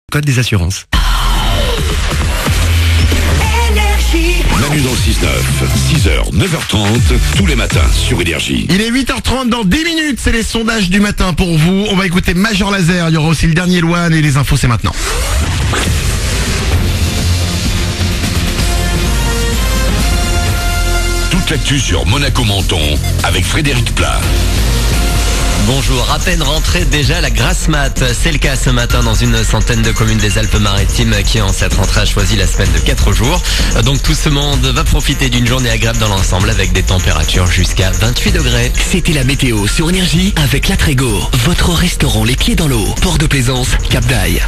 Code des assurances. Manu dans le 6-9, 6h, 9h30, tous les matins sur Énergie. Il est 8h30 dans 10 minutes, c'est les sondages du matin pour vous. On va écouter Major Laser, il y aura aussi le dernier Loane et les infos c'est maintenant. Toute l'actu sur Monaco Menton avec Frédéric Plat. Bonjour, à peine rentrée déjà la grasse mat. C'est le cas ce matin dans une centaine de communes des Alpes-Maritimes qui en cette rentrée a choisi la semaine de 4 jours. Donc tout ce monde va profiter d'une journée agréable dans l'ensemble avec des températures jusqu'à 28 degrés. C'était la météo sur Énergie avec La Trégo, votre restaurant les pieds dans l'eau. Port de Plaisance, Cap d'Aille.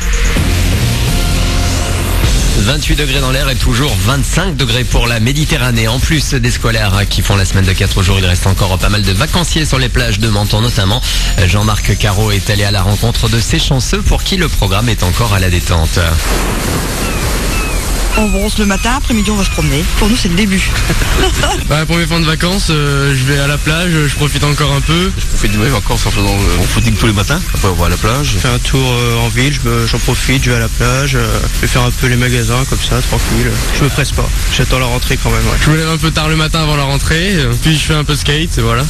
28 degrés dans l'air et toujours 25 degrés pour la Méditerranée. En plus des scolaires qui font la semaine de 4 jours, il reste encore pas mal de vacanciers sur les plages de Menton notamment. Jean-Marc Caro est allé à la rencontre de ces chanceux pour qui le programme est encore à la détente. On bronze le matin, après-midi on va se promener. Pour nous c'est le début. Pour mes fins de vacances, je vais à la plage, je profite encore un peu. Je profite de mes vacances en faisant mon footing tous les matins. Après on va à la plage. Je fais un tour en ville, j'en profite, je vais à la plage. Je vais faire un peu les magasins comme ça, tranquille. Je me presse pas, j'attends la rentrée quand même. Ouais. Je me lève un peu tard le matin avant la rentrée, puis je fais un peu de skate, et voilà.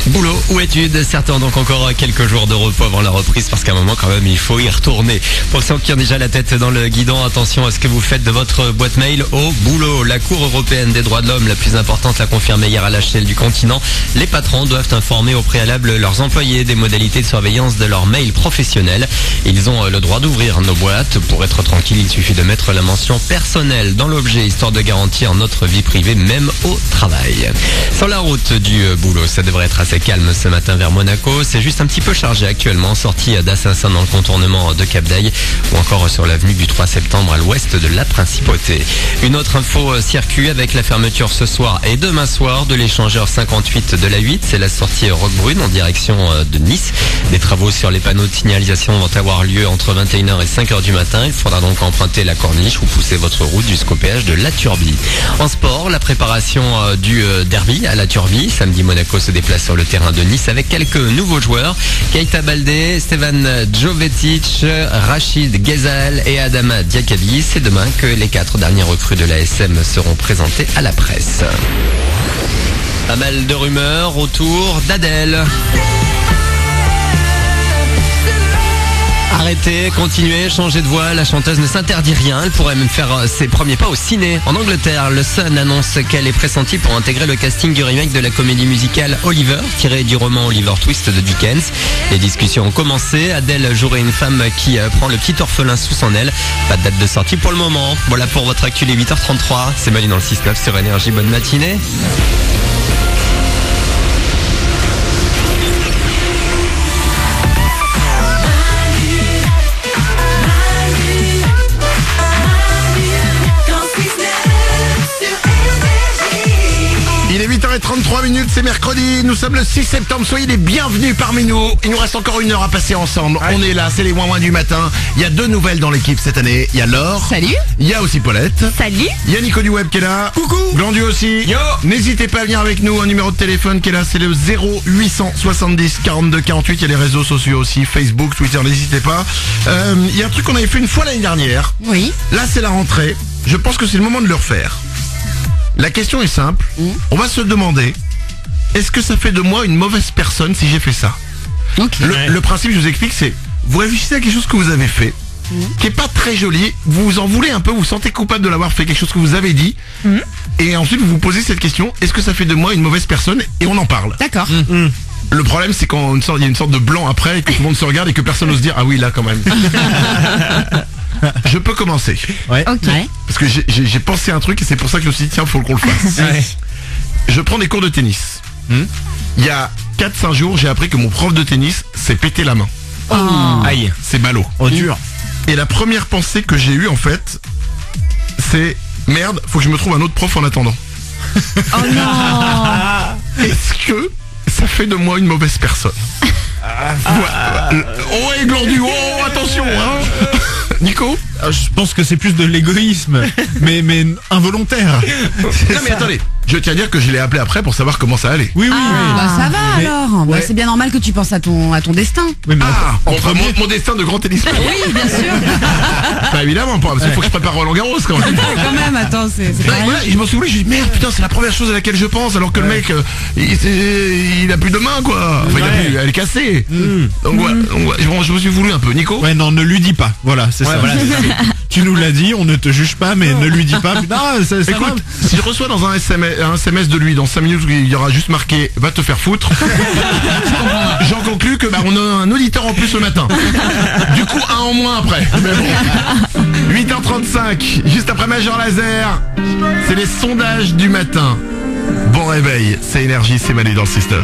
Boulot ou études, certains ont donc encore quelques jours de repos avant la reprise parce qu'à un moment quand même il faut y retourner. Pour ceux qui ont déjà la tête dans le guidon, attention à ce que vous faites de votre boîte mail au boulot. La Cour européenne des droits de l'homme, la plus importante, l'a confirmé hier à l'échelle du continent. Les patrons doivent informer au préalable leurs employés des modalités de surveillance de leur mail professionnel. Ils ont le droit d'ouvrir nos boîtes. Pour être tranquille, il suffit de mettre la mention personnelle dans l'objet, histoire de garantir notre vie privée, même au travail. Sur la route du boulot, ça devrait être assez calme ce matin vers Monaco. C'est juste un petit peu chargé actuellement, sortie d'Assassin dans le contournement de Cap d'Aille ou encore sur l'avenue du 3 septembre à l'ouest de la Principauté. Une autre info circule avec la fermeture ce soir et demain soir de l'échangeur 58 de la 8. C'est la sortie Roquebrune en direction de Nice. Des travaux sur les panneaux de signalisation vont avoir lieu entre 21h et 5h du matin. Il faudra donc emprunter la corniche ou pousser votre route jusqu'au péage de La Turbie. En sport, la préparation du derby à La Turbie. Samedi, Monaco se déplace sur le terrain de Nice avec quelques nouveaux joueurs. Keita Baldé, Stevan Jovetic, Rachid Ghezal et Adama Diakabi. C'est demain que les 4 derniers recrues de la SM seront présentés à la presse. Pas mal de rumeurs autour d'Adèle. Arrêtez, continuez, changez de voix, la chanteuse ne s'interdit rien, elle pourrait même faire ses premiers pas au ciné. En Angleterre, le Sun annonce qu'elle est pressentie pour intégrer le casting du remake de la comédie musicale Oliver, tiré du roman Oliver Twist de Dickens. Les discussions ont commencé, Adèle jouerait une femme qui prend le petit orphelin sous son aile. Pas de date de sortie pour le moment. Voilà pour votre actu, les 8h33, c'est Mali dans le 6-9 sur Énergie, bonne matinée. Il est 8h33 minutes, c'est mercredi, nous sommes le 6 septembre, soyez les bienvenus parmi nous. Il nous reste encore une heure à passer ensemble, On est là, c'est les ouin-ouin du matin. Il y a 2 nouvelles dans l'équipe cette année, il y a Laure. Salut. Il y a aussi Paulette. Salut. Il y a Nico du Web qui est là. Coucou. Glandu aussi. Yo. N'hésitez pas à venir avec nous, un numéro de téléphone qui est là, c'est le 0870 42 48. Il y a les réseaux sociaux aussi, Facebook, Twitter, n'hésitez pas. Il y a un truc qu'on avait fait une fois l'année dernière. Oui. Là c'est la rentrée, je pense que c'est le moment de le refaire. La question est simple, on va se demander, est-ce que ça fait de moi une mauvaise personne si j'ai fait ça? Ok. Le principe, je vous explique, c'est, vous réfléchissez à quelque chose que vous avez fait, qui est pas très joli, vous vous en voulez un peu, vous vous sentez coupable de l'avoir fait, quelque chose que vous avez dit, et ensuite vous vous posez cette question, est-ce que ça fait de moi une mauvaise personne? Et on en parle. D'accord. Le problème, c'est quand il y a une sorte de blanc après, et que tout le monde se regarde et que personne n'ose dire, ah oui, là quand même. Je peux commencer. Ok. Parce que j'ai pensé à un truc et c'est pour ça que je me suis dit tiens faut qu'on le fasse. Je prends des cours de tennis. Il y a 4-5 jours j'ai appris que mon prof de tennis s'est pété la main. Aïe. C'est ballot. Oh dur. Et la première pensée que j'ai eue en fait, c'est merde, faut que je me trouve un autre prof en attendant. Oh non. Est-ce que ça fait de moi une mauvaise personne? Oh et Glandu, oh attention hein. Nico? Je pense que c'est plus de l'égoïsme, mais involontaire. Non mais attendez, je tiens à dire que je l'ai appelé après pour savoir comment ça allait. Oui, oui, oui. Bah ça va Mais- alors. Bah, ouais. c'est bien normal que tu penses à ton destin. Oui, mais Ah, entre mon destin de grand tennisman. Oui, bien sûr. évidemment, parce qu'il faut que je prépare Roland Garros quand même. Quand même, attends, c'est pas Ouais, rien. voilà, je m'en souviens, je dis merde, putain, c'est la première chose à laquelle je pense, alors que le mec, il a plus de main, quoi. Enfin, elle est cassée. Donc voilà, je me suis voulu un peu. Nico? Ouais, non, ne lui dis pas. Voilà, c'est ça. voilà, Tu nous l'as dit, on ne te juge pas, mais ne lui dis pas. Putain, ça va. Écoute, si je reçois dans un SMS de lui dans 5 minutes où il y aura juste marqué va te faire foutre, j'en conclus que on a un auditeur en plus le matin. Du coup, un en moins après. Mais bon. 8h35, juste après Major Laser, c'est les sondages du matin. Bon réveil, c'est Énergie, c'est Manu dans le 6-9.